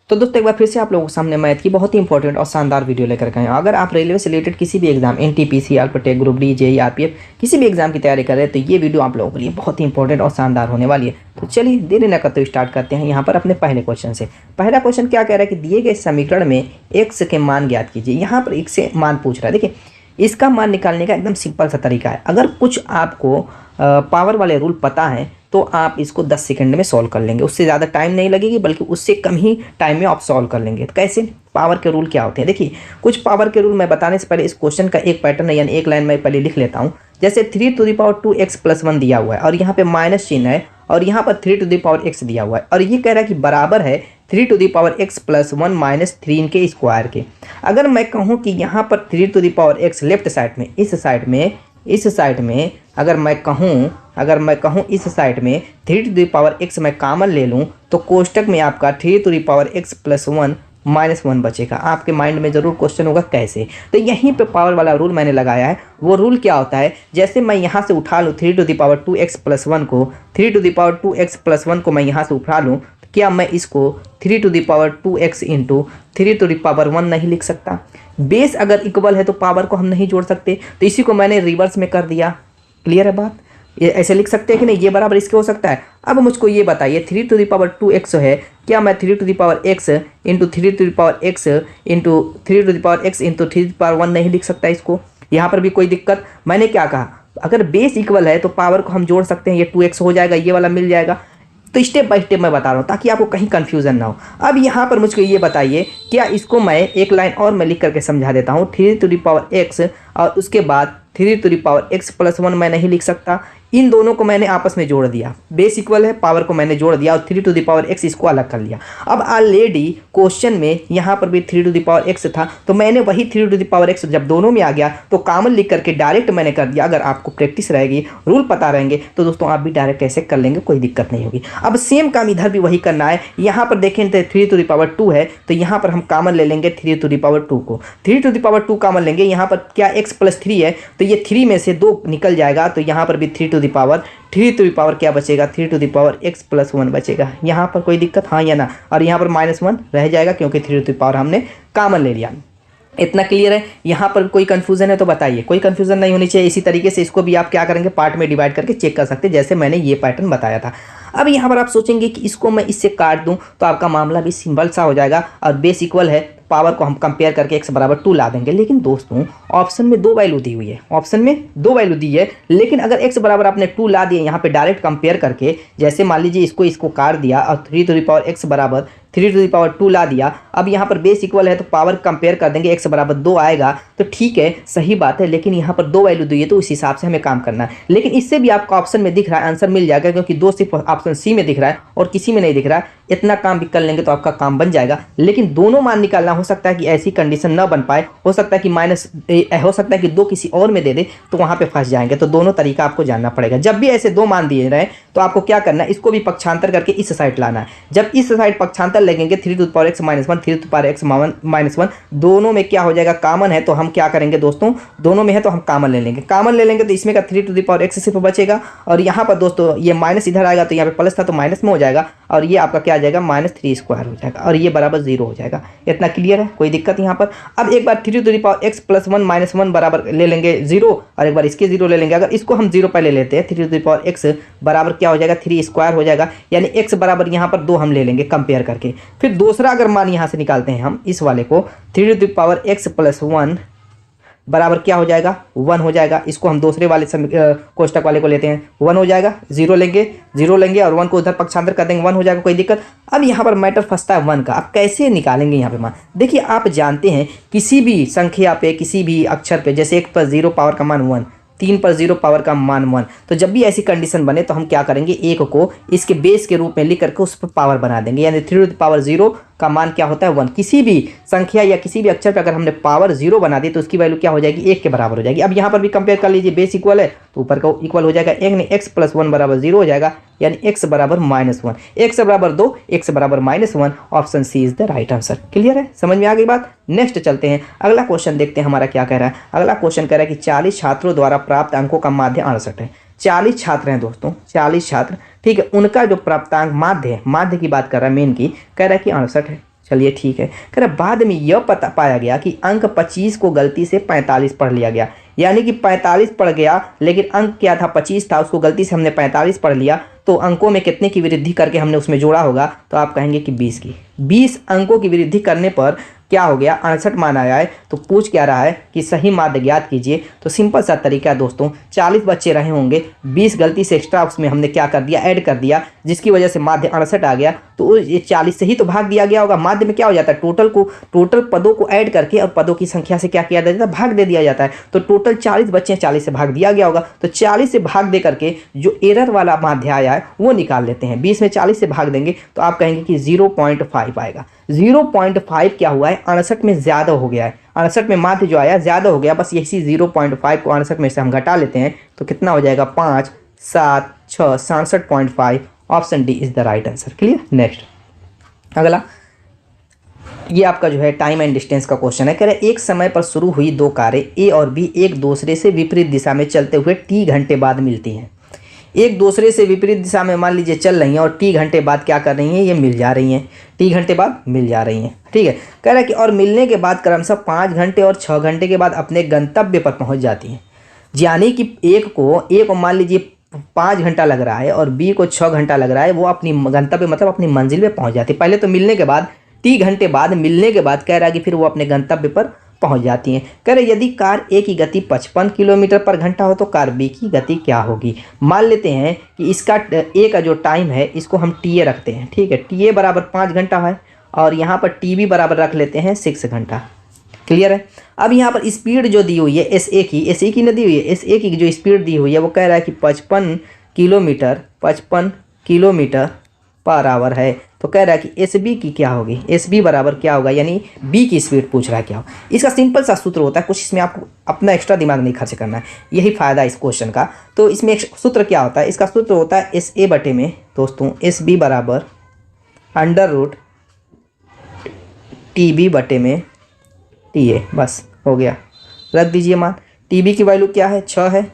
तो दोस्तों एक बार फिर से आप लोगों के सामने मैथ की बहुत ही इंपॉर्टेंट और शानदार वीडियो लेकर के आए हैं। अगर आप रेलवे से रिलेटेड किसी भी exam NTPC, ALP tech, group D, JEE, RPF किसी भी एग्जाम की तैयारी कर रहे हैं तो ये वीडियो आप लोगों के लिए बहुत ही इंपॉर्टेंट और शानदार होने वाली है। तो चलिए देरी न करते हुए स्टार्ट करते हैं यहाँ पर अपने पहले क्वेश्चन से। पहला क्वेश्चन क्या कह रहा है कि दिए गए समीकरण में एक्स के मान ज्ञात कीजिए। यहाँ पर एक्स से मान पूछ रहा है। देखिए इसका मान निकालने का एकदम सिंपल सा तरीका है। अगर कुछ आपको पावर वाले रूल पता है तो आप इसको 10 सेकंड में सॉल्व कर लेंगे। उससे ज़्यादा टाइम नहीं लगेगी, बल्कि उससे कम ही टाइम में आप सॉल्व कर लेंगे। तो कैसे? पावर के रूल क्या होते हैं? देखिए कुछ पावर के रूल मैं बताने से पहले इस क्वेश्चन का एक पैटर्न यानी एक लाइन मैं पहले लिख लेता हूँ। जैसे 3⁻2x+1 दिया हुआ है और यहाँ पे माइनस चिन्ह है और यहाँ पर 3⁻x दिया हुआ है और ये कह रहा है कि बराबर है 3⁻x+1 - 3 के स्क्वायर के। अगर मैं कहूँ कि यहाँ पर 3⁻x लेफ्ट साइड में इस साइड में अगर मैं कहूँ इस साइड में 3⁻x मैं कॉमन ले लूँ तो कोष्टक में आपका 3⁻x+1 - 1 बचेगा। आपके माइंड में ज़रूर क्वेश्चन होगा कैसे। तो यहीं पे पावर वाला रूल मैंने लगाया है। वो रूल क्या होता है? जैसे मैं यहाँ से उठा लूँ 3⁻2x+1 को मैं यहाँ से उठा लूँ, क्या मैं इसको 3⁻2x × 3⁻1 नहीं लिख सकता? बेस अगर इक्वल है तो पावर को हम नहीं जोड़ सकते, तो इसी को मैंने रिवर्स में कर दिया। क्लियर है बात? ये ऐसे लिख सकते हैं कि नहीं, ये बराबर इसके हो सकता है। अब मुझको ये बताइए 3⁻2x है, क्या मैं 3⁻x × 3⁻x × 3⁻1 नहीं लिख सकता इसको? यहाँ पर भी कोई दिक्कत? मैंने क्या कहा, अगर बेस इक्वल है तो पावर को हम जोड़ सकते हैं। ये 2x हो जाएगा, ये वाला मिल जाएगा। तो स्टेप बाय स्टेप मैं बता रहा हूँ ताकि आपको कहीं कंफ्यूजन ना हो। अब यहाँ पर मुझको ये बताइए, क्या इसको मैं एक लाइन और मैं लिख करके समझा देता हूँ। 3⁻x और उसके बाद 3⁻x+1 मैं नहीं लिख सकता। इन दोनों को मैंने आपस में जोड़ दिया, बेस इक्वल है, पावर को मैंने जोड़ दिया और 3⁻x इसको अलग कर लिया। अब ऑलरेडी क्वेश्चन में यहाँ पर भी 3⁻x था तो मैंने वही 3⁻x जब दोनों में आ गया तो कॉमन लिख करके डायरेक्ट मैंने कर दिया। अगर आपको प्रैक्टिस रहेगी, रूल पता रहेंगे तो दोस्तों आप भी डायरेक्ट ऐसे कर लेंगे, कोई दिक्कत नहीं होगी। अब सेम काम इधर भी वही करना है। यहाँ पर देखें तो 3⁻2 है तो यहाँ पर हम कॉमन ले लेंगे 3⁻2 को। 3⁻2 कॉमन लेंगे, यहाँ पर क्या x+3 है तो ये 3 में से 2 निकल जाएगा तो यहाँ पर भी 3 क्या बचेगा, 3⁻x+1 बचेगा। यहाँ पर कोई दिक्कत हाँ या ना? और यहाँ पर -1 रह जाएगा क्योंकि 3 हमने कॉमन ले लिया। इतना क्लियर है? यहाँ पर कोई कंफ्यूजन है तो बताइए। कोई कंफ्यूजन नहीं होनी चाहिए। इसी तरीके से इसको भी आप क्या करेंगे, पार्ट में डिवाइड करके चेक कर सकते हैं, जैसे मैंने ये पैटर्न बताया था। अब यहाँ पर आप सोचेंगे कि इसको मैं इससे काट दूं तो आपका मामला भी सिंपल सा हो जाएगा और बेस इक्वल है, पावर को हम कंपेयर करके x = 2 ला देंगे। लेकिन दोस्तों ऑप्शन में 2 वैल्यू दी हुई है, लेकिन अगर x बराबर आपने 2 ला दिए यहाँ पे डायरेक्ट कंपेयर करके, जैसे मान लीजिए इसको काट दिया और 3⁻x = 3⁻2 ला दिया। अब यहाँ पर बेस इक्वल है तो पावर कंपेयर कर देंगे, x = 2 आएगा तो ठीक है, सही बात है। लेकिन यहाँ पर 2 वैल्यू दी है तो उस हिसाब से हमें काम करना है। लेकिन इससे भी आपका ऑप्शन में दिख रहा है, आंसर मिल जाएगा क्योंकि 2 सिर्फ ऑप्शन सी में दिख रहा है और किसी में नहीं दिख रहा है। इतना काम भी कर लेंगे तो आपका काम बन जाएगा। लेकिन दोनों मान निकालना, हो सकता है कि ऐसी कंडीशन ना बन पाए, हो सकता है कि हो सकता है कि 2 किसी और में दे दे तो वहाँ पे फंस जाएंगे। तो दोनों तरीका आपको जानना पड़ेगा। जब भी ऐसे 2 मान दिए रहे तो आपको क्या करना है, इसको भी पक्षांतर करके इस साइड लाना है। जब इस साइड पक्षांतर लगेंगे 3⁻x - 1 3⁻x - 1 दोनों में क्या हो जाएगा, कॉमन है तो हम क्या करेंगे दोस्तों, दोनों में है तो हम कॉमन ले लेंगे तो इसमें का 3⁻x सिर्फ बचेगा और यहाँ पर दोस्तों ये माइनस इधर आएगा तो यहाँ पे प्लस था तो माइनस में हो जाएगा और ये आपका क्या आ जाएगा, -3² हो जाएगा और ये बराबर 0 हो जाएगा। इतना क्लियर है? कोई दिक्कत यहाँ पर? अब एक बार 3⁻x+1 - 1 बराबर ले लेंगे 0 और एक बार इसके 0 ले लेंगे। अगर इसको हम 0 पहले लेते हैं 3⁻x बराबर क्या हो जाएगा, 3² हो जाएगा, यानी x बराबर यहाँ पर 2 हम ले लेंगे कंपेयर करके। फिर दूसरा अगर मान यहाँ से निकालते हैं हम इस वाले को, 3⁻x+1 बराबर क्या हो जाएगा, 1 हो जाएगा। इसको हम दूसरे वाले कोष्टक वाले को लेते हैं, 1 हो जाएगा, 0 लेंगे और 1 को उधर पक्षांतर कर देंगे, 1 हो जाएगा। कोई दिक्कत? अब यहाँ पर मैटर फंसता है 1 का। अब कैसे निकालेंगे यहाँ पे मान? देखिए आप जानते हैं किसी भी संख्या पे, किसी भी अक्षर पे, जैसे 1 पर 0 पावर का मान 1, 3 पर 0 पावर का मान 1, तो जब भी ऐसी कंडीशन बने तो हम क्या करेंगे, 1 को इसके बेस के रूप में लिख करके उस पर पावर बना देंगे, यानी 3⁻0 का मान क्या होता है, 1। किसी भी संख्या या किसी भी अक्षर पर अगर हमने पावर 0 बना दी तो उसकी वैल्यू क्या हो जाएगी, 1 के बराबर हो जाएगी। अब यहाँ पर भी कंपेयर कर लीजिए, बेस इक्वल है तो ऊपर का इक्वल हो जाएगा, x+1 = 0 हो जाएगा, यानी x = -1, x = 2, x = -1। Option C is the right answer. Clear है? समझ में आ गई बात? नेक्स्ट चलते हैं, अगला क्वेश्चन देखते हैं हमारा क्या कह रहा है। अगला क्वेश्चन कह रहा है कि 40 छात्रों द्वारा प्राप्त अंकों का माध्य 68 है। 40 छात्र हैं दोस्तों, 40 छात्र, ठीक है। उनका जो प्राप्तांक माध्य है, माध्य की बात कर रहा है, मेन की कह रहा है कि 68 है। चलिए ठीक है। कह रहा बाद में यह पता पाया गया कि अंक 25 को गलती से 45 पढ़ लिया गया, यानी कि 45 पढ़ गया लेकिन अंक क्या था 25 था, उसको गलती से हमने 45 पढ़ लिया, तो अंकों में कितने की वृद्धि करके हमने उसमें जोड़ा होगा, तो आप कहेंगे कि 20 की। 20 अंकों की वृद्धि करने पर क्या हो गया, 68 मान आया है। तो पूछ क्या रहा है कि सही माध्य ज्ञात कीजिए। तो सिंपल सा तरीका है दोस्तों, 40 बच्चे रहे होंगे, 20 गलती से एक्स्ट्रा उसमें हमने क्या कर दिया, ऐड कर दिया, जिसकी वजह से माध्य 68 आ गया। तो ये 40 से ही तो भाग दिया गया होगा। माध्य में क्या हो जाता है, टोटल पदों को ऐड करके और पदों की संख्या से क्या किया जाता है, भाग दे दिया जाता है। तो टोटल 40 बच्चे 40 से भाग दिया गया होगा, तो 40 से भाग दे करके जो एरर वाला माध्य आया है वो निकाल लेते हैं। 20 में 40 से भाग देंगे तो आप कहेंगे कि 0.5 आएगा। 0.5 क्या हुआ है, 68 में ज़्यादा हो गया है। 68 में माध्य जो आया ज़्यादा हो गया, बस यही 0.5 को 68 में से हम घटा लेते हैं तो कितना हो जाएगा, 5 7 6 67.5। Option D is the right answer. Clear. Next अगला, ये आपका जो है टाइम एंड डिस्टेंस का क्वेश्चन है। कह रहे एक समय पर शुरू हुई दो कारें ए और बी एक दूसरे से विपरीत दिशा में चलते हुए टी घंटे बाद मिलती हैं। एक दूसरे से विपरीत दिशा में मान लीजिए चल रही हैं और टी घंटे बाद क्या कर रही हैं, ये मिल जा रही हैं, टी घंटे बाद मिल जा रही हैं। ठीक है। कह रहा है कि और मिलने के बाद क्रमशः 5 घंटे और 6 घंटे के बाद अपने गंतव्य पर पहुंच जाती हैं। यानी कि एक को मान लीजिए 5 घंटा लग रहा है और बी को 6 घंटा लग रहा है, वो अपनी गंतव्य मतलब अपनी मंजिल पे पहुंच जाती है। पहले तो मिलने के बाद, टी घंटे बाद मिलने के बाद कह रहा है कि फिर वो अपने गंतव्य पर पहुंच जाती हैं। कह रहे यदि कार ए की गति 55 किलोमीटर पर घंटा हो तो कार बी की गति क्या होगी। मान लेते हैं कि इसका ए का जो टाइम है इसको हम टी ए रखते हैं। ठीक है। टी ए बराबर 5 घंटा है और यहाँ पर टी बी बराबर रख लेते हैं 6 घंटा। क्लियर है। अब यहाँ पर स्पीड जो दी हुई है एस ए की न दी हुई है, एस ए की जो स्पीड दी हुई है वो कह रहा है कि 55 किलोमीटर पर आवर है। तो कह रहा है कि एस बी की क्या होगी, एस बी बराबर क्या होगा, यानी बी की स्पीड पूछ रहा है क्या हो। इसका सिंपल सा सूत्र होता है, कुछ इसमें आपको अपना एक्स्ट्रा दिमाग नहीं खर्च करना है, यही फ़ायदा है इस क्वेश्चन का। तो इसमें एक सूत्र क्या होता है, इसका सूत्र होता है एस ए बटे में दोस्तों एस बी बराबर √ टी बी बटे में टी ए। बस हो गया, रख दीजिए मान। टी बी की वैल्यू क्या है, 6 है,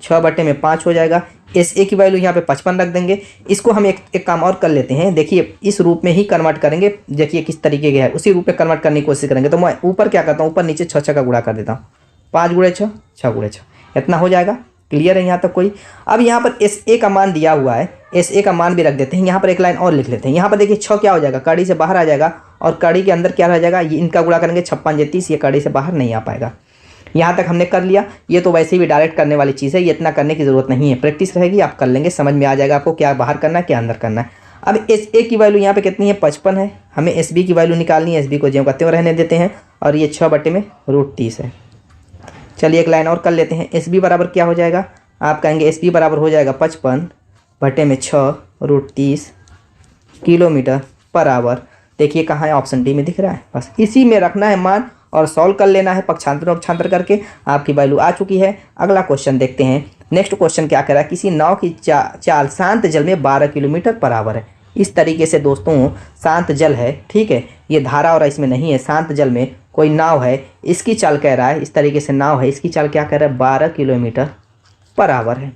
6 बटे में 5 हो जाएगा। एस ए की वैल्यू यहाँ पे 55 रख देंगे। इसको हम एक काम और कर लेते हैं, देखिए इस रूप में ही कन्वर्ट करेंगे। देखिए किस तरीके के है, उसी रूप में कन्वर्ट करने की कोशिश करेंगे। तो मैं ऊपर क्या करता हूँ, ऊपर नीचे 6 का गुणा कर देता हूँ, 5 × 6 6 × 6 इतना हो जाएगा। क्लियर है यहाँ तक कोई। अब यहाँ पर एस ए का मान दिया हुआ है, एस ए का मान भी रख देते हैं। यहाँ पर एक लाइन और लिख लेते हैं। यहाँ पर देखिए 6 क्या हो जाएगा, कड़ी से बाहर आ जाएगा और कड़ी के अंदर क्या रह जाएगा, ये इनका गुणा करेंगे 56 × 30, ये कड़ी से बाहर नहीं आ पाएगा। यहाँ तक हमने कर लिया। ये तो वैसे भी डायरेक्ट करने वाली चीज़ है, ये इतना करने की ज़रूरत नहीं है, प्रैक्टिस रहेगी आप कर लेंगे, समझ में आ जाएगा आपको क्या बाहर करना है क्या अंदर करना है। अब एस ए की वैल्यू यहाँ पे कितनी है, 55 है। हमें एस बी की वैल्यू निकालनी है, एस बी को ज्यों का त्यों रहने देते हैं और ये 6 बटे में √30 है। चलिए एक लाइन और कर लेते हैं। एस बी बराबर क्या हो जाएगा, आप कहेंगे एस बी बराबर हो जाएगा 55 बटे में 6 √30 किलोमीटर पर आवर। देखिए कहाँ है, ऑप्शन डी में दिख रहा है। बस इसी में रखना है मान और सॉल्व कर लेना है, पक्षांतर करके आपकी वैल्यू आ चुकी है। अगला क्वेश्चन देखते हैं। नेक्स्ट क्वेश्चन क्या कह रहा है, किसी नाव की चाल शांत जल में 12 किलोमीटर पर आवर है। इस तरीके से दोस्तों शांत जल है, ठीक है, ये धारा और इसमें नहीं है, शांत जल में कोई नाव है, इसकी चाल कह रहा है, इस तरीके से नाव है, इसकी चाल क्या कह रहा है, 12 किलोमीटर पर आवर है।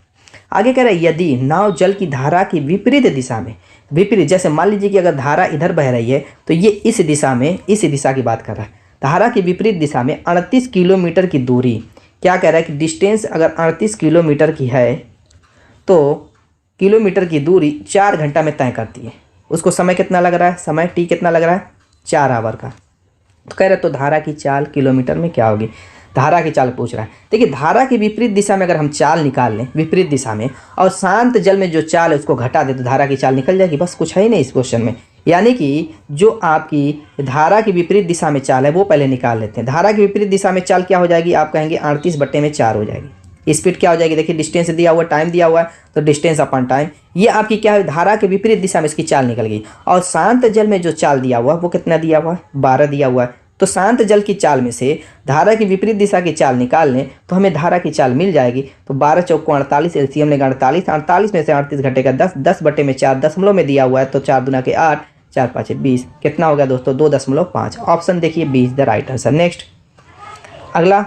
आगे कह रहा है यदि नाव जल की धारा की विपरीत दिशा में, विपरीत जैसे मान लीजिए कि अगर धारा इधर बह रही है तो ये इस दिशा में, इस दिशा की बात कर रहा है, धारा की विपरीत दिशा में 38 किलोमीटर की दूरी, क्या कह रहा है कि डिस्टेंस अगर 38 किलोमीटर की है तो किलोमीटर की दूरी 4 घंटा में तय करती है। उसको समय कितना लग रहा है, समय टी कितना लग रहा है, 4 आवर का। तो कह रहा है तो धारा की चाल किलोमीटर में क्या होगी, धारा की चाल पूछ रहा है। देखिए धारा की विपरीत दिशा में अगर हम चाल निकाल लें विपरीत दिशा में और शांत जल में जो चाल है उसको घटा दे तो धारा की चाल निकल जाएगी। बस कुछ है ही नहीं इस क्वेश्चन में। यानी कि जो आपकी धारा की विपरीत दिशा में चाल है वो पहले निकाल लेते हैं। धारा की विपरीत दिशा में चाल क्या हो जाएगी, आप कहेंगे 38 बटे में 4 हो जाएगी। स्पीड क्या हो जाएगी, देखिए डिस्टेंस दिया हुआ, टाइम दिया हुआ है तो डिस्टेंस अपॉन टाइम, ये आपकी क्या है, धारा के विपरीत दिशा में इसकी चाल निकल गई। और शांत जल में जो चाल दिया हुआ है वो कितना दिया हुआ है, 12 दिया हुआ है। तो शांत जल की चाल में से धारा की विपरीत दिशा की चाल निकाल लें तो हमें धारा की चाल मिल जाएगी। तो 12 चौको 48, एलसीएम लेगा 48 में से 38 घटेगा 10, 10 बटे में 4 दशमलव में दिया हुआ है तो 4 दूना के 8, 4 5 20, कितना हो गया दोस्तों 2.5। ऑप्शन देखिए B is the right answer. Next अगला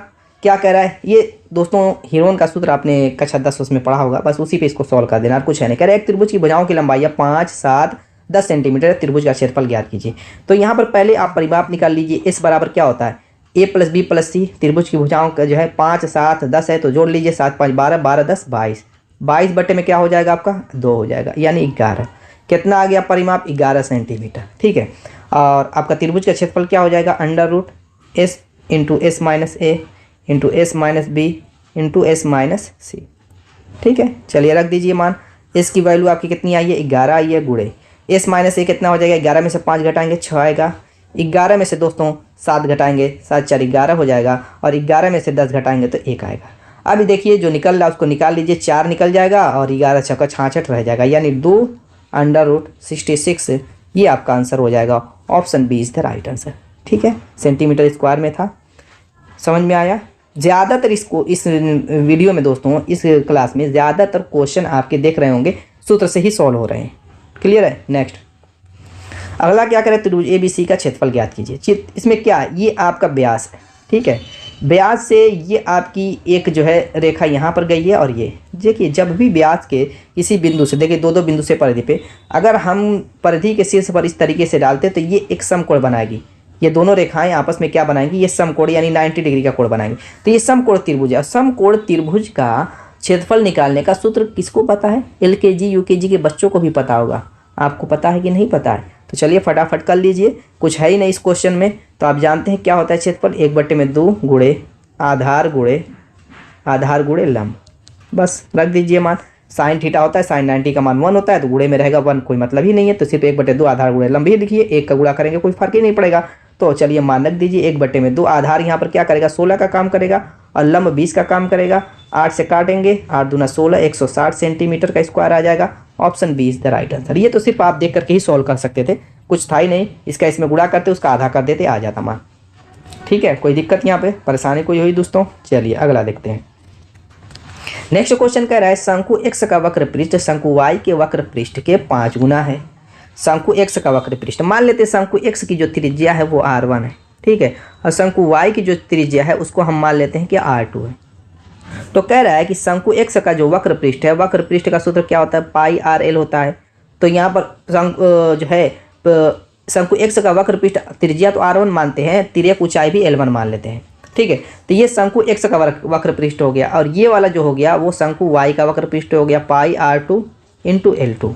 क्या कह रहा है, ये दोस्तों हीरोन का सूत्र आपने कक्षा 10 में पढ़ा होगा, बस उसी पे इसको सॉल्व कर देना और कुछ है नहीं। कह रहा है एक त्रिभुज की भुजाओं की लंबाई 5, 7, 10 सेंटीमीटर त्रिभुज का क्षेत्रफल ज्ञात कीजिए। तो यहाँ पर पहले आप परिमाप निकाल लीजिए। इस बराबर क्या होता है, ए प्लस बी प्लस सी। त्रिभुज की भुजाओं का जो है 5 7 10 है, तो जोड़ लीजिए 7 5 12 12 10 22। 22 बटे में क्या हो जाएगा आपका 2 हो जाएगा, यानी 11। कितना आ गया परिमाप 11 सेंटीमीटर। ठीक है, और आपका त्रिभुज का क्षेत्रफल क्या हो जाएगा, under root S into S minus A into S minus B into S minus C. ठीक है, चलिए रख दीजिए मान। एस की वैल्यू आपकी कितनी आई है, 11 आई है, गुड़े एस माइनस ए कितना हो जाएगा, 11 में से 5 घटाएंगे 6 आएगा, 11 में से दोस्तों 7 घटाएंगे 7 4 11 हो जाएगा, और 11 में से 10 घटाएंगे तो 1 आएगा। अभी देखिए जो निकल रहा है उसको निकाल लीजिए, 4 निकल जाएगा और 11 छक्का 66 रह जाएगा, यानी 2 अंडर रूट 66। ये आपका आंसर हो जाएगा, option B is the right answer. ठीक है, सेंटीमीटर स्क्वायर में था, समझ में आया। ज़्यादातर इस वीडियो में दोस्तों, इस क्लास में ज़्यादातर क्वेश्चन आपके देख रहे होंगे सूत्र से ही सॉल्व हो रहे हैं। क्लियर है। नेक्स्ट अगला क्या करें, त्रिभुज ए बी सी का क्षेत्रफल ज्ञात कीजिए। इसमें क्या है, ये आपका व्यास है। ठीक है, व्यास से ये आपकी एक जो है रेखा यहाँ पर गई है, और ये देखिए जब भी व्यास के किसी बिंदु से, देखिए 2 बिंदु से परिधि पे अगर हम परिधि के शीर्ष पर इस तरीके से डालते तो ये एक समकोण बनाएगी। ये दोनों रेखाएं आपस में क्या बनाएंगी, ये समकोण यानी 90 डिग्री का कोण बनाएंगे। तो ये समकोण त्रिभुज है। समकोण त्रिभुज का क्षेत्रफल निकालने का सूत्र किसको पता है, LKG UKG के बच्चों को भी पता होगा। आपको पता है कि नहीं पता है, तो चलिए फटाफट कर लीजिए, कुछ है ही नहीं इस क्वेश्चन में। तो आप जानते हैं क्या होता है क्षेत्रफल, 1/2 गुणे आधार गुणे लंब। बस रख दीजिए मान। साइन थीटा होता है, साइन 90 का मान 1 होता है, तो गुणे में रहेगा 1, कोई मतलब ही नहीं है, तो सिर्फ 1/2 आधार गुणे लंब ही लिखिए। 1 का गुणा करेंगे कोई फर्क ही नहीं पड़ेगा। तो चलिए मान रख दीजिए 1/2। आधार यहाँ पर क्या करेगा, 16 का काम करेगा, और लंब 20 का काम करेगा। 8 से काटेंगे, 8 दूना 16, 160 सेंटीमीटर का स्क्वायर आ जाएगा। Option B is the right answer. ये तो सिर्फ आप देख करके ही सॉल्व कर सकते थे, कुछ था ही नहीं। इसका इसमें गुणा करते, उसका आधा कर देते, आ जाता मान। ठीक है, कोई दिक्कत यहाँ पे परेशानी कोई हुई दोस्तों। चलिए अगला देखते हैं। नेक्स्ट क्वेश्चन कह रहा है, शंकु x का वक्र पृष्ठ शंकु y के वक्र पृष्ठ के 5 गुना है। शंकु x का वक्र पृष्ठ, मान लेते हैं शंकु x की जो त्रिज्या है वो r1 है। ठीक है, और शंकु y की जो त्रिज्या है उसको हम मान लेते हैं कि r2 है। तो कह रहा है कि शंकु x का जो वक्र पृष्ठ है, वक्र पृष्ठ का सूत्र क्या होता है, पाई आर एल होता है। तो यहाँ पर जो है शंकु x का वक्र पृष्ठ त्रिज्या तो r1 मानते हैं, तिर्यक ऊंचाई भी l1 मान लेते हैं। ठीक है, तो ये शंकु x का वक्र पृष्ठ हो गया, और ये वाला जो हो गया वो शंकु y का वक्र पृष्ठ हो गया, पाई r2 इंटू L2।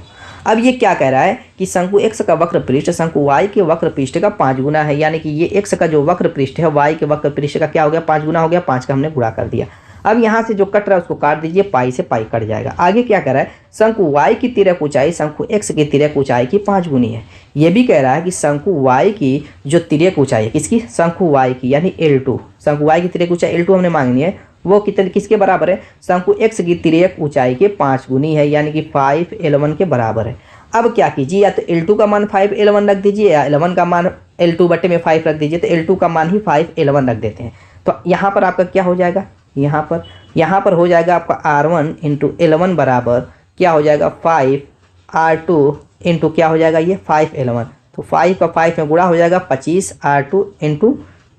अब ये क्या कह रहा है कि शंकु x का वक्र पृष्ठ शंकु y के वक्र पृष्ठ का 5 गुना है, यानी कि ये x का जो वक्र पृष्ठ है y के वक्र पृष्ठ का क्या हो गया, 5 गुना हो गया। 5 का हमने गुणा कर दिया। अब यहाँ से जो कट रहा है उसको काट दीजिए, पाई से पाई कट जाएगा। आगे क्या कह रहा है, शंकु y की तिर्यक ऊंचाई शंकु x की तिर्यक ऊंचाई की 5 गुनी है। ये भी कह रहा है कि शंकु y की जो तिर्यक ऊंचाई है, किसकी, शंकु y की, यानी L2। शंकु y की तिर्यक ऊंचाई L2 हमने मांगनी है, वो कितने किसके बराबर है, शंकु x की तिर्यक ऊंचाई के 5 गुनी है, यानी कि 5L1 के बराबर है। अब क्या कीजिए, या तो L2 का मान 5L1 रख दीजिए, या L1 का मान L2/5 रख दीजिए। तो L2 का मान ही 5L1 रख देते हैं। तो यहाँ पर आपका क्या हो जाएगा, यहाँ पर हो जाएगा आपका R1 इंटू L1 बराबर क्या हो जाएगा, 5R2 इंटू क्या हो जाएगा, ये 5L1। तो 5 का 5 में गुणा हो जाएगा, 25 R2 इंटू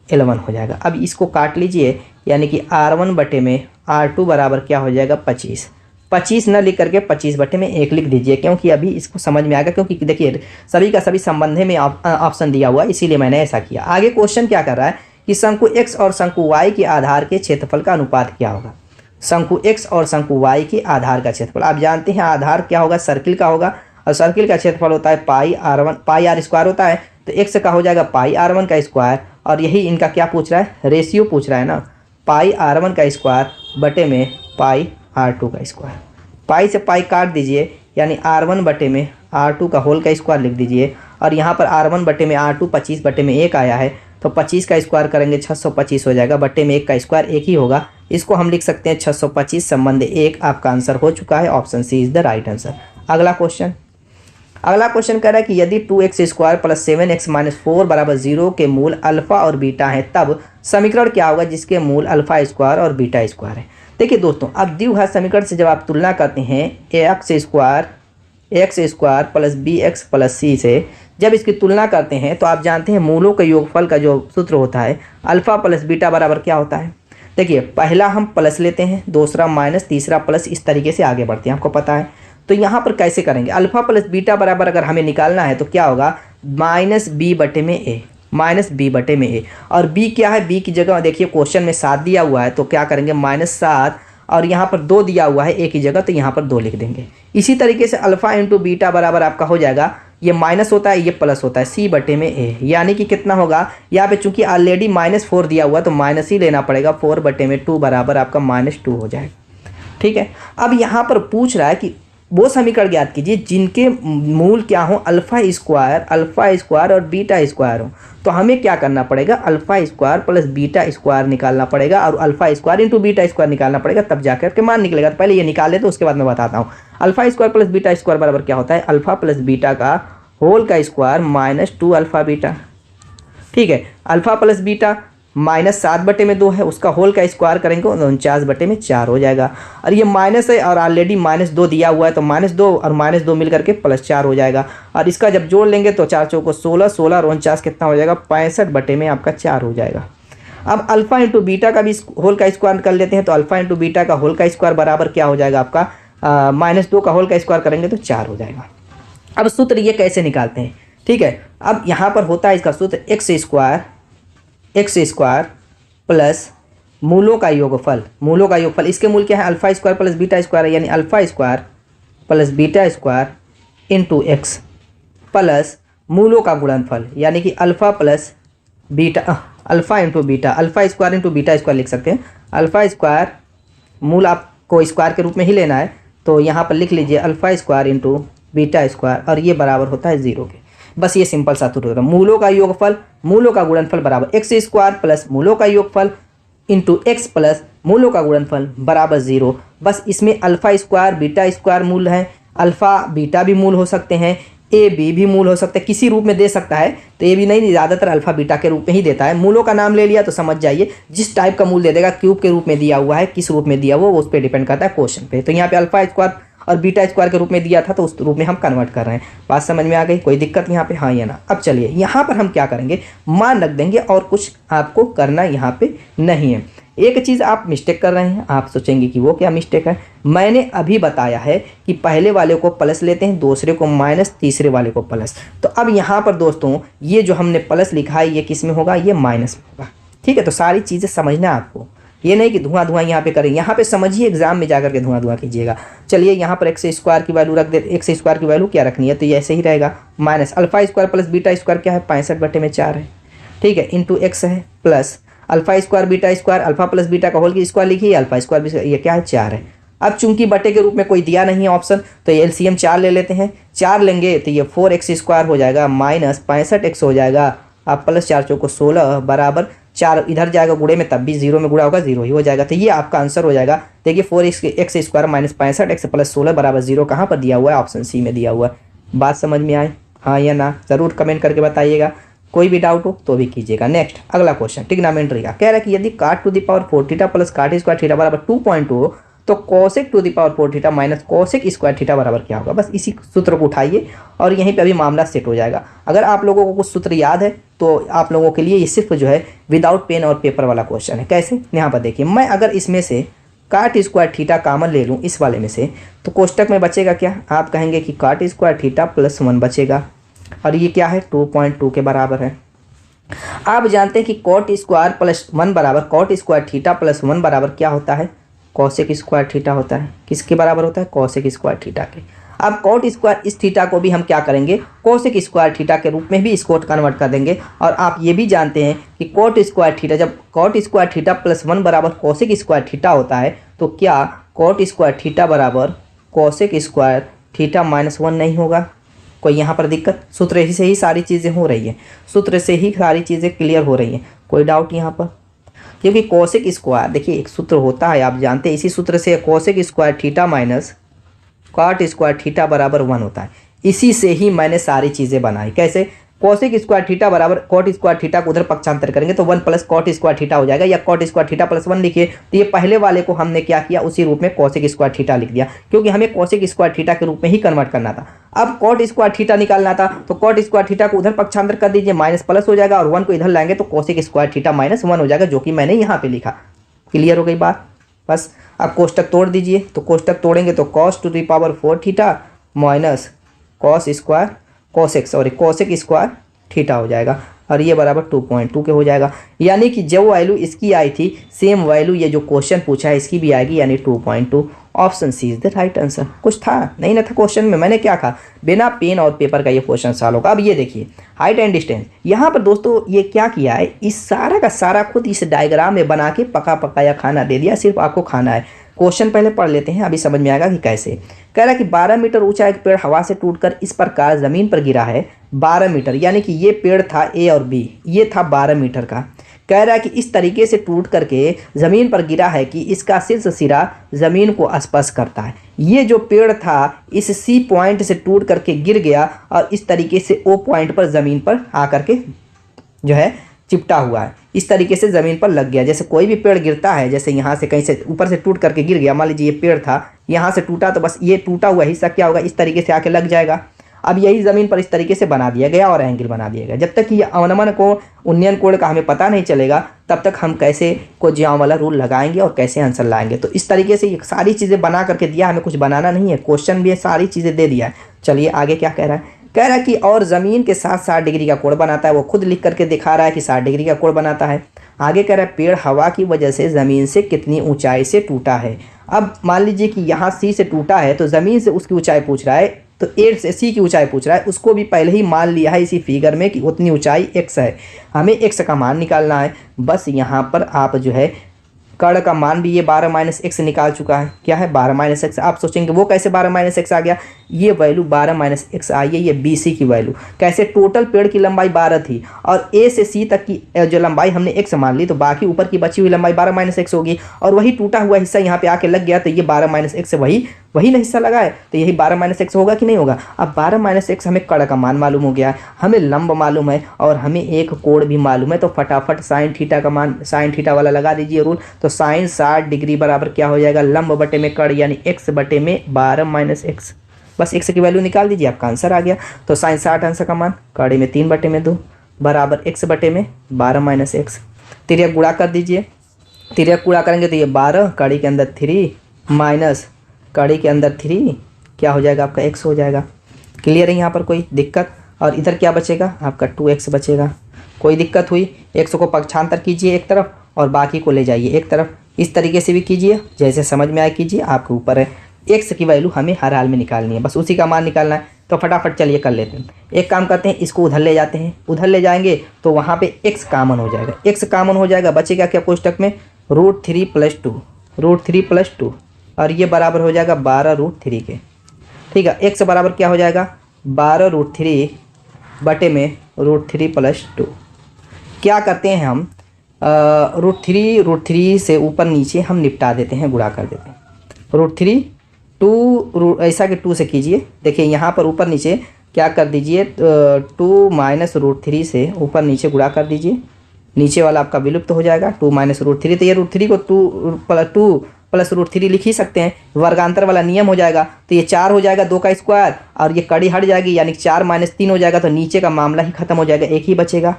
L1 हो जाएगा। अब इसको काट लीजिए, यानी कि R1/R2 बराबर क्या हो जाएगा, 25। 25 न लिख करके 25/1 लिख दीजिए, क्योंकि अभी इसको समझ में आएगा, क्योंकि देखिए सभी का सभी संबंध में ऑप्शन दिया हुआ है, इसीलिए मैंने ऐसा किया। आगे क्वेश्चन क्या कर रहा है कि शंकु x और शंकु y के आधार के क्षेत्रफल का अनुपात क्या होगा। शंकु x और शंकु y के आधार का क्षेत्रफल, आप जानते हैं आधार क्या होगा, सर्किल का होगा, और सर्किल का क्षेत्रफल होता है पाई r स्क्वायर होता है। तो x का हो जाएगा पाई r1 का स्क्वायर, और यही इनका क्या पूछ रहा है, रेशियो पूछ रहा है ना, पाई r1 का स्क्वायर बटे में पाई r2 का स्क्वायर। पाई से पाई काट दीजिए, यानी R1/R2 का होल का स्क्वायर लिख दीजिए, और यहाँ पर R1/R2 25/1 आया है, तो 25 का स्क्वायर करेंगे 625 हो जाएगा, बट्टे में 1 का स्क्वायर 1 ही होगा। इसको हम लिख सकते हैं 625 संबंध 1। आपका आंसर हो चुका है, option C is the right answer. अगला क्वेश्चन कह रहा है कि यदि 2x² + 7x - 4 = 0 के मूल अल्फा और बीटा हैं, तब समीकरण क्या होगा जिसके मूल अल्फा स्क्वायर और बीटा स्क्वायर है। देखिए दोस्तों, अब द्विघात समीकरण से जब आप तुलना करते हैं x² + bx + c से, जब इसकी तुलना करते हैं तो आप जानते हैं मूलों के योगफल का जो सूत्र होता है अल्फा + बीटा बराबर क्या होता है। देखिए पहला हम प्लस लेते हैं, दूसरा माइनस, तीसरा प्लस, इस तरीके से आगे बढ़ते हैं, आपको पता है। तो यहाँ पर कैसे करेंगे, अल्फा प्लस बीटा बराबर अगर हमें निकालना है तो क्या होगा, माइनस बी बटे में ए, माइनस बी बटे में ए। और बी क्या है, बी की जगह देखिए क्वेश्चन में 7 दिया हुआ है तो क्या करेंगे -7, और यहाँ पर 2 दिया हुआ है ए की जगह तो यहाँ पर 2 लिख देंगे। इसी तरीके से अल्फा इंटू बीटा बराबर आपका हो जाएगा, ये माइनस होता है ये प्लस होता है, सी बटे में ए, यानी कि कितना होगा, यहाँ पे चूंकि ऑलरेडी -4 दिया हुआ तो माइनस ही लेना पड़ेगा, 4 बटे में 2 बराबर आपका -2 हो जाएगा। ठीक है, अब यहाँ पर पूछ रहा है कि वो समीकरण ज्ञात कीजिए जिनके मूल क्या हो, अल्फा स्क्वायर और बीटा स्क्वायर हो। तो हमें क्या करना पड़ेगा, alpha square plus beta square निकालना पड़ेगा और alpha square into beta square निकालना पड़ेगा, तब जाकर के मान निकलेगा। तो पहले ये निकाल ले तो उसके बाद मैं बताता हूँ। Alpha square plus beta square बराबर क्या होता है, अल्फा प्लस बीटा का होल का स्क्वायर -2 अल्फा बीटा। ठीक है, अल्फा प्लस बीटा -7 बटे में 2 है, उसका होल का स्क्वायर करेंगे 49 बटे में 4 हो जाएगा। और ये माइनस है और ऑलरेडी -2 दिया हुआ है तो -2 और -2 मिल करके +4 हो जाएगा। और इसका जब जोड़ लेंगे तो 4 चौको 16, 16 और 49 कितना हो जाएगा, 65 बटे में आपका 4 हो जाएगा। अब अल्फा इंटू बीटा का भी होल का स्क्वायर कर लेते हैं, तो अल्फा इंटू बीटा का होल का स्क्वायर बराबर क्या हो जाएगा आपका, -2 का होल का स्क्वायर करेंगे तो 4 हो जाएगा। अब सूत्र ये कैसे निकालते हैं, ठीक है, अब यहाँ पर होता है इसका सूत्र एक्स स्क्वायर प्लस मूलों का योगफल, इसके मूल क्या है, alpha square plus beta square है, यानी alpha square plus beta square into x plus मूलों का गुणनफल, यानी कि alpha plus beta, alpha into beta, alpha square into beta square लिख सकते हैं। अल्फा स्क्वायर मूल आपको स्क्वायर के रूप में ही लेना है, तो यहाँ पर लिख लीजिए alpha square into beta square, और ये बराबर होता है 0 के। बस ये सिंपल सा सूत्र होगा, मूलों का योगफल मूलों का गुणनफल बराबर एक्स स्क्वायर प्लस मूलों का योगफल इंटू एक्स प्लस मूलों का गुणनफल बराबर 0। बस इसमें अल्फा स्क्वायर बीटा स्क्वायर मूल है, अल्फा बीटा भी मूल हो सकते हैं, ए बी भी मूल हो सकता है, किसी रूप में दे सकता है, तो ये भी नहीं, ज़्यादातर अल्फा बीटा के रूप में ही देता है। मूलों का नाम ले लिया तो समझ जाइए जिस टाइप का मूल दे देगा, क्यूब के रूप में दिया हुआ है, किस रूप में दिया हुआ वो उस पर डिपेंड करता है क्वेश्चन पे। तो यहाँ पे अल्फा स्क्वायर और बीटा स्क्वायर के रूप में दिया था तो उस रूप में हम कन्वर्ट कर रहे हैं। बात समझ में आ गई, कोई दिक्कत यहाँ पे, हाँ या ना। अब चलिए यहाँ पर हम क्या करेंगे, मान रख देंगे और कुछ आपको करना यहाँ पे नहीं है। एक चीज़ आप मिस्टेक कर रहे हैं, आप सोचेंगे कि वो क्या मिस्टेक है। मैंने अभी बताया है कि पहले वाले को प्लस लेते हैं, दूसरे को माइनस, तीसरे वाले को प्लस। तो अब यहाँ पर दोस्तों ये जो हमने प्लस लिखा है ये किस में होगा, ये माइनस में होगा। ठीक है, तो सारी चीज़ें समझना है आपको, ये नहीं कि धुआं धुआं यहाँ पे करें, यहाँ पे समझिए, एग्जाम में जाकर के धुआं धुआं कीजिएगा। चलिए यहाँ पर एक्स स्क्वायर की वैल्यू रख दे, एक्स स्क्वायर की वैल्यू क्या रखनी है, तो ये ऐसे ही रहेगा, minus alpha square plus beta square क्या है, 65 बटे में 4 है। ठीक है, इंटू एक्स है plus alpha square beta square, alpha plus beta का होल की स्क्वायर लिखिए, अल्फा स्क्वायर ये क्या है 4 है। अब चूंकि बटे के रूप में कोई दिया नहीं है ऑप्शन, तो ये एलसीएम 4 ले लेते हैं, 4 लेंगे तो ये 4x स्क्वायर हो जाएगा माइनस 65x हो जाएगा, अब प्लस 4 चौको 16 बराबर 4 इधर जाएगा गुणे में, तब भी 0 में गुणा होगा 0 ही हो जाएगा। तो ये आपका आंसर हो जाएगा। देखिए 4x square minus 65x plus 16 बराबर 0 कहाँ पर दिया हुआ है, ऑप्शन सी में दिया हुआ है। बात समझ में आए, हाँ या ना, ज़रूर कमेंट करके बताइएगा। कोई भी डाउट हो तो भी कीजिएगा। नेक्स्ट अगला क्वेश्चन ट्रिग्नोमेट्री का, कह रहा है कि यदि cot to the power 4 theta plus cot square theta बराबर 2.2 तो cosec to the power 4 theta minus cosec square theta बराबर क्या होगा। बस इसी सूत्र को उठाइए और यहीं पे अभी मामला सेट हो जाएगा। अगर आप लोगों को कुछ सूत्र याद है तो आप लोगों के लिए ये सिर्फ जो है विदाउट पेन और पेपर वाला क्वेश्चन है। कैसे, यहाँ पर देखिए, मैं अगर इसमें से काट स्क्वायर थीटा कामन ले लूँ इस वाले में से, तो कोष्टक में बचेगा क्या, आप कहेंगे कि काट स्क्वायर थीटा प्लस 1 बचेगा, और ये क्या है 2.2 के बराबर है। आप जानते हैं कि कॉट स्क्वायर प्लस 1 बराबर कॉट स्क्वायर थीटा प्लस 1 बराबर क्या होता है, कॉसेक स्क्वायर थीटा होता है। किसके बराबर होता है, कॉसेक स्क्वायर थीटा के। अब कॉट स्क्वायर इस थीटा को भी हम क्या करेंगे, कोसेक स्क्वायर थीटा के रूप में भी इसको कन्वर्ट कर देंगे। और आप ये भी जानते हैं कि कॉट स्क्वायर थीटा, जब कॉट स्क्वायर थीटा प्लस 1 बराबर कोसेक स्क्वायर थीटा होता है, तो क्या कॉट स्क्वायर थीटा बराबर कोसेक स्क्वायर थीटा माइनस 1 नहीं होगा। कोई यहाँ पर दिक्कत, सूत्र से ही सारी चीज़ें हो रही हैं, सूत्र से ही सारी चीज़ें क्लियर हो रही हैं, कोई डाउट यहाँ पर। क्योंकि कोसेक स्क्वायर, देखिए एक सूत्र होता है आप जानते हैं, इसी सूत्र से cosec square theta minus cot square theta बराबर 1 होता है। इसी से ही मैंने सारी चीज़ें बनाई। कैसे, कोसेक स्क्वायर थीटा बराबर कॉट स्क्वायर थीटा को उधर पक्षांतर करेंगे तो 1 प्लस कॉट स्क्वायर थीटा हो जाएगा, या कॉट स्क्वायर थीटा प्लस 1 लिखिए, तो ये पहले वाले को हमने क्या किया, उसी रूप में कोसेक स्क्वायर थीटा लिख दिया, क्योंकि हमें कोसेक स्क्वायर थीटा के रूप में ही कन्वर्ट करना था। अब कॉट स्क्वायर थीटा निकालना था, तो कॉट स्क्वायर थीटा को उधर पक्षांतर कर दीजिए, माइनस प्लस हो जाएगा, और 1 को इधर लाएंगे तो कोसेक स्क्वायर थीटा माइनस 1 हो जाएगा, जो कि मैंने यहाँ पे लिखा। क्लियर हो गई बात। बस अब कोष्टक तोड़ दीजिए, तो कोष्टक तोड़ेंगे तो cos to the power 4 theta minus cos square cosec sorry cosec square theta हो जाएगा और ये बराबर 2.2 के हो जाएगा। यानी कि जो वैल्यू इसकी आई थी सेम वैल्यू ये जो क्वेश्चन पूछा है इसकी भी आएगी, यानी 2.2। Option C is the right answer. कुछ था नहीं ना था क्वेश्चन में, मैंने क्या कहा, बिना पेन और पेपर का ये क्वेश्चन सॉल्व होगा। अब ये देखिए हाइट एंड डिस्टेंस, यहाँ पर दोस्तों ये क्या किया है, इस सारा का सारा खुद इस डायग्राम में बना के पका पकाया खाना दे दिया, सिर्फ आपको खाना है। क्वेश्चन पहले पढ़ लेते हैं, अभी समझ में आएगा कि कैसे। कह रहा है कि 12 मीटर ऊंचा एक पेड़ हवा से टूटकर इस प्रकार जमीन पर गिरा है 12 मीटर, यानी कि ये पेड़ था ए और बी, ये था 12 मीटर का। कह रहा है कि इस तरीके से टूट करके ज़मीन पर गिरा है कि इसका शीर्ष सिरा ज़मीन को स्पर्श करता है। ये जो पेड़ था इस सी पॉइंट से टूट करके गिर गया और इस तरीके से ओ पॉइंट पर ज़मीन पर आकर के जो है चिपटा हुआ है, इस तरीके से ज़मीन पर लग गया। जैसे कोई भी पेड़ गिरता है, जैसे यहाँ से कहीं से ऊपर से टूट करके गिर गया, मान लीजिए ये पेड़ था, यहाँ से टूटा तो बस ये टूटा हुआ हिस्सा क्या होगा, इस तरीके से आके लग जाएगा। अब यही ज़मीन पर इस तरीके से बना दिया गया और एंगल बना दिया गया। जब तक ये अवनमन को उन्नयन कोण का हमें पता नहीं चलेगा तब तक हम कैसे को ज्यां वाला रूल लगाएंगे और कैसे आंसर लाएंगे। तो इस तरीके से ये सारी चीज़ें बना करके दिया, हमें कुछ बनाना नहीं है, क्वेश्चन भी सारी चीज़ें दे दिया है। चलिए आगे क्या कह रहा है, कह रहा है कि और ज़मीन के साथ 60 डिग्री का कोण बनाता है। वो खुद लिख करके दिखा रहा है कि 60 डिग्री का कोण बनाता है। आगे कह रहा है पेड़ हवा की वजह से ज़मीन से कितनी ऊंचाई से टूटा है। अब मान लीजिए कि यहाँ सी से टूटा है तो ज़मीन से उसकी ऊंचाई पूछ रहा है, तो ए से सी की ऊंचाई पूछ रहा है। उसको भी पहले ही मान लिया है इसी फिगर में कि उतनी ऊंचाई x है, हमें x का मान निकालना है। बस यहाँ पर आप जो है कर्ण का मान भी ये 12 माइनस एक्स निकाल चुका है। क्या है 12 माइनस एक्स। आप सोचेंगे वो कैसे 12 माइनस एक्स आ गया, ये वैल्यू 12 माइनस एक्स आई है, ये बी सी की वैल्यू। कैसे, टोटल पेड़ की लंबाई 12 थी और ए से सी तक की जो लंबाई हमने एक्स मान ली, तो बाकी ऊपर की बची हुई लंबाई 12 माइनस एक्स होगी। और वही टूटा हुआ हिस्सा यहाँ पे आके लग गया, तो ये 12 माइनस एक्स वही ना हिस्सा लगा है, तो यही 12 माइनस एक्स होगा कि नहीं होगा। अब 12 माइनस एक्स हमें कर्ण का मान मालूम हो गया, हमें लंब मालूम है और हमें एक कोण भी मालूम है। तो फटाफट साइन थीटा का मान, साइन थीटा वाला लगा दीजिए रूल। तो साइन 60 डिग्री बराबर क्या हो जाएगा, लंब बटे में कर्ण यानी एक्स बटे में 12 माइनस एक्स। बस एक्स की वैल्यू निकाल दीजिए, आपका आंसर आ गया। तो साइन 60 आंसर का मान, कर्ण में 3 बटे में 2 बराबर एक्स बटे में 12 माइनस एक्स। तिर्यक गुणा कर दीजिए, तिर्यक गुणा करेंगे तो ये 12 कड़ी के अंदर 3 माइनस कड़ी के अंदर 3 क्या हो जाएगा आपका x हो जाएगा। क्लियर है यहाँ पर कोई दिक्कत। और इधर क्या बचेगा आपका 2x बचेगा। कोई दिक्कत हुई, x को पक्षांतर कीजिए एक तरफ और बाकी को ले जाइए एक तरफ। इस तरीके से भी कीजिए, जैसे समझ में आए कीजिए, आपके ऊपर है। x की वैल्यू हमें हर हाल में निकालनी है, बस उसी का मान निकालना है। तो फटाफट चलिए कर लेते हैं। एक काम करते हैं, इसको उधर ले जाते हैं, उधर ले जाएंगे तो वहाँ पे x कॉमन हो जाएगा, x कॉमन हो जाएगा, बचेगा क्या कोष्टक में √3 + 2, √3 + 2 और ये बराबर हो जाएगा 12 √3 के। ठीक है, x बराबर क्या हो जाएगा 12 √3 बटे में √3 + 2। क्या करते हैं हम √3 से ऊपर नीचे हम निपटा देते हैं, गुणा कर देते हैं। √3 2 ऐसा कि 2 से कीजिए। देखिए यहाँ पर ऊपर नीचे क्या कर दीजिए, 2 माइनस √3 से ऊपर नीचे गुणा कर दीजिए, नीचे वाला आपका विलुप्त तो हो जाएगा। 2 माइनस √3, तो ये √3 को 2 प्लस √3 लिख ही सकते हैं, वर्गांतर वाला नियम हो जाएगा। तो ये 4 हो जाएगा 2 का स्क्वायर और ये कड़ी हट जाएगी, यानी 4 माइनस 3 हो जाएगा। तो नीचे का मामला ही खत्म हो जाएगा, एक ही बचेगा।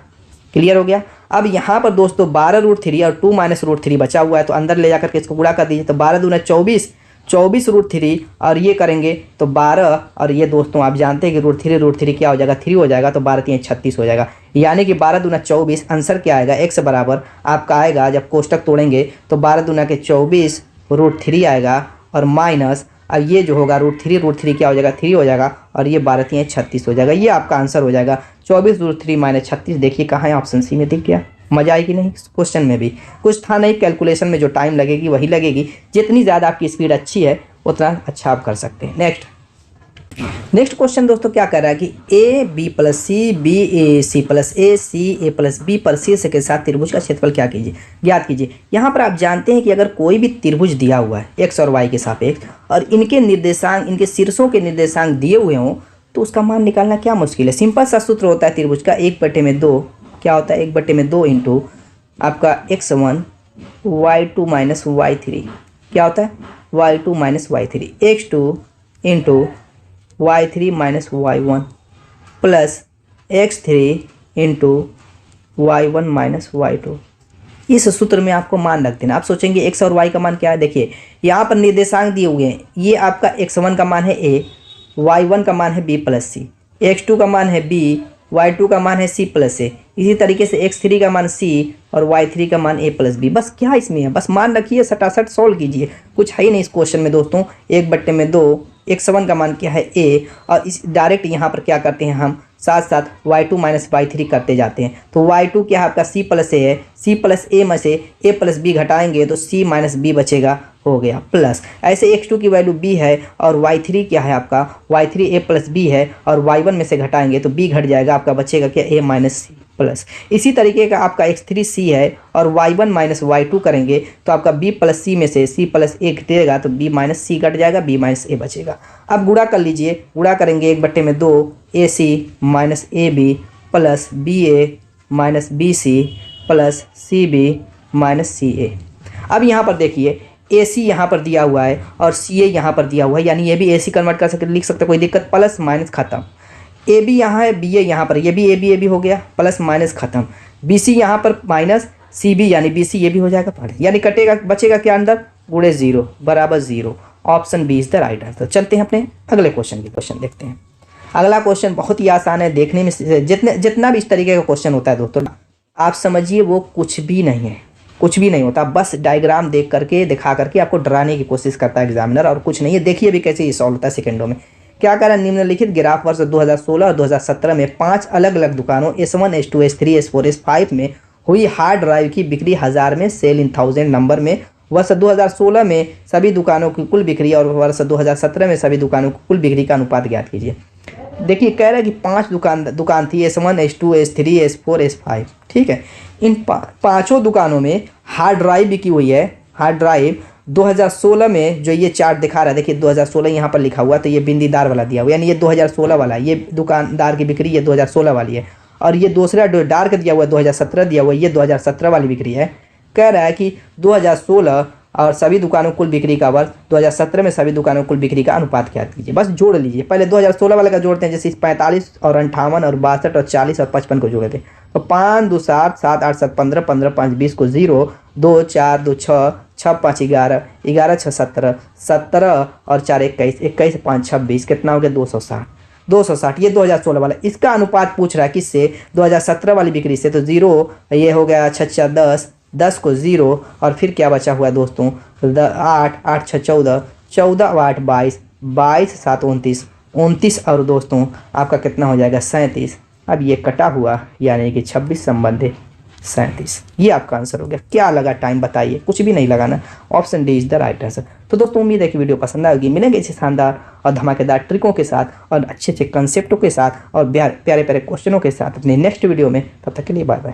क्लियर हो गया। अब यहाँ पर दोस्तों 12 √3 और 2 माइनस √3 बचा हुआ है, तो अंदर ले जाकर के इसको गुणा कर दीजिए। तो 12 दूना 24, 24 √3 और ये करेंगे तो 12 और ये दोस्तों आप जानते हैं कि √3 क्या हो जाएगा 3 हो जाएगा, तो 12 3 36 हो जाएगा। यानी कि 12 दूना 24 आंसर क्या आएगा, x बराबर आपका आएगा, जब कोष्टक तोड़ेंगे तो 12 दूना के 24 √3 आएगा और माइनस और ये जो होगा √3 क्या हो जाएगा 3 हो जाएगा और ये 12 3 36 हो जाएगा। ये आपका आंसर हो जाएगा 24 √3 माइनस 36। देखिए कहाँ है, ऑप्शन सी में दिख गया। मजा आई कि नहीं। क्वेश्चन में भी कुछ था नहीं, कैलकुलेशन में जो टाइम लगेगी वही लगेगी। जितनी ज़्यादा आपकी स्पीड अच्छी है उतना अच्छा आप कर सकते हैं। नेक्स्ट क्वेश्चन दोस्तों क्या कर रहा है कि AB + C BAC + AC A + B पर शीर्ष के साथ त्रिभुज का क्षेत्रफल क्या कीजिए, ज्ञात कीजिए। यहाँ पर आप जानते हैं कि अगर कोई भी त्रिभुज दिया हुआ है x और y के सापेक्ष और इनके निर्देशांक, इनके शीर्षों के निर्देशांक दिए हुए हों, तो उसका मान निकालना क्या मुश्किल है। सिंपल सा सूत्र होता है त्रिभुज का, 1/2 क्या होता है 1/2 इंटू आपका x1 y2 माइनस y3 क्या होता है y2 minus y3, x2 into y3 minus y1 plus x3 into y1 minus y2 इस सूत्र में आपको मान रख देना। आप सोचेंगे x और y का मान क्या है, देखिए यहाँ पर निर्देशांक दिए हुए हैं, ये आपका x1 का मान है a, y1 का मान है b प्लस c, x2 का मान है b, y2 का मान है c प्लस a, इसी तरीके से x3 का मान c और y3 का मान a प्लस b। बस क्या इसमें है, बस मान रखिए, सटासट सॉल्व कीजिए, कुछ है ही नहीं इस क्वेश्चन में दोस्तों। 1/2 x1 का मान क्या है a, और इस डायरेक्ट यहाँ पर क्या करते हैं हम, साथ साथ y2 माइनस y3 करते जाते हैं। तो y2 क्या है आपका c प्लस a है, c प्लस a में से a प्लस b घटाएंगे तो c माइनस b बचेगा, हो गया प्लस। ऐसे x2 की वैल्यू b है और y3 क्या है आपका, y3 a प्लस b है और y1 में से घटाएंगे तो b घट जाएगा, आपका बचेगा क्या, a माइनस c प्लस। इसी तरीके का आपका x3 c है और y1 माइनस y2 करेंगे तो आपका b प्लस c में से c प्लस a घटेगा तो b माइनस c घट जाएगा, b माइनस a बचेगा। अब गुणा कर लीजिए, गुणा करेंगे 1/2 ac minus ab plus ba minus bc plus cb minus ca। अब यहाँ पर देखिए AC यहाँ पर दिया हुआ है और CA यहाँ पर दिया हुआ है, यानी ये भी AC कन्वर्ट कर सकते, लिख सकते, कोई दिक्कत, प्लस माइनस खत्म। AB यहाँ है, BA यहाँ पर, ये भी AB हो गया, प्लस माइनस खत्म। BC यहाँ पर माइनस CB यानी BC ये भी हो जाएगा पढ़े, यानी कटेगा, बचेगा क्या अंदर, गुणे 0 बराबर 0। Option B is the right answer. चलते हैं अपने अगले क्वेश्चन की, क्वेश्चन देखते हैं। अगला क्वेश्चन बहुत ही आसान है, देखने में जितना भी इस तरीके का क्वेश्चन होता है दोस्तों, आप समझिए वो कुछ भी नहीं है, कुछ भी नहीं होता, बस डायग्राम देख करके, दिखा करके आपको डराने की कोशिश करता है एग्जामिनर, और कुछ नहीं है। देखिए भी कैसे ये सॉल्व होता है सेकंडों में। क्या कह रहा है, निम्नलिखित ग्राफ वर्ष 2016 और 2017 में 5 अलग अलग दुकानों S1 S2 S3 S4 S5 में हुई हार्ड ड्राइव की बिक्री 1000 में, सेल इन 1000 नंबर में। वर्ष 2016 में सभी दुकानों की कुल बिक्री और वर्ष 2017 में सभी दुकानों की कुल बिक्री का अनुपात ज्ञात कीजिए। देखिए कह रहा है कि 5 दुकान थी, S1 S2 S3 S4 S5, ठीक है। इन पाँचों दुकानों में हार्ड ड्राइव बिकी हुई है। हार्ड ड्राइव 2016 में जो ये चार्ट दिखा रहा है, देखिए 2016 यहाँ पर लिखा हुआ, तो ये बिंदीदार वाला दिया हुआ, यानी ये 2016 वाला है, ये दुकानदार की बिक्री ये 2016 वाली है, और ये दूसरा जो डार्क दिया हुआ है 2017 दिया हुआ है, ये 2017 वाली बिक्री है। कह रहा है कि 2016 और सभी दुकानों कुल बिक्री का वर्ष 2017 में सभी दुकानों कुल बिक्री का अनुपात ज्ञात कीजिए। बस जोड़ लीजिए, पहले 2016 वाले का जोड़ते हैं, जैसे 45 और 58 और 62 और 40 और 55 को जोड़े थे, तो 5 2 7 7 8 7 15 15 5 20 को 0 2 4 2 6 6 5 11 11 6 17 17 और 4 21 21 5 26 कितना हो गया, 260। ये 2016 वाला, इसका अनुपात पूछ रहा है किससे, 2017 वाली बिक्री से, तो 0 ये हो गया 6 6 10 को 0, और फिर क्या बचा हुआ है दोस्तों, 8 8 6 14 14 8 22 22 7 29 29 और दोस्तों आपका कितना हो जाएगा, 37। अब ये कटा हुआ यानी कि 26 संबंधित 37, ये आपका आंसर हो गया। क्या लगा टाइम बताइए, कुछ भी नहीं लगाना, option D is the right answer. तो दोस्तों उम्मीद है कि वीडियो पसंद आएगी, मिलेंगे इसे शानदार और धमाकेदार ट्रिकों के साथ और अच्छे अच्छे कंसेप्टों के साथ और प्यारे प्यारे क्वेश्चनों के साथ अपने नेक्स्ट वीडियो में। तब तक के लिए बाय बाय।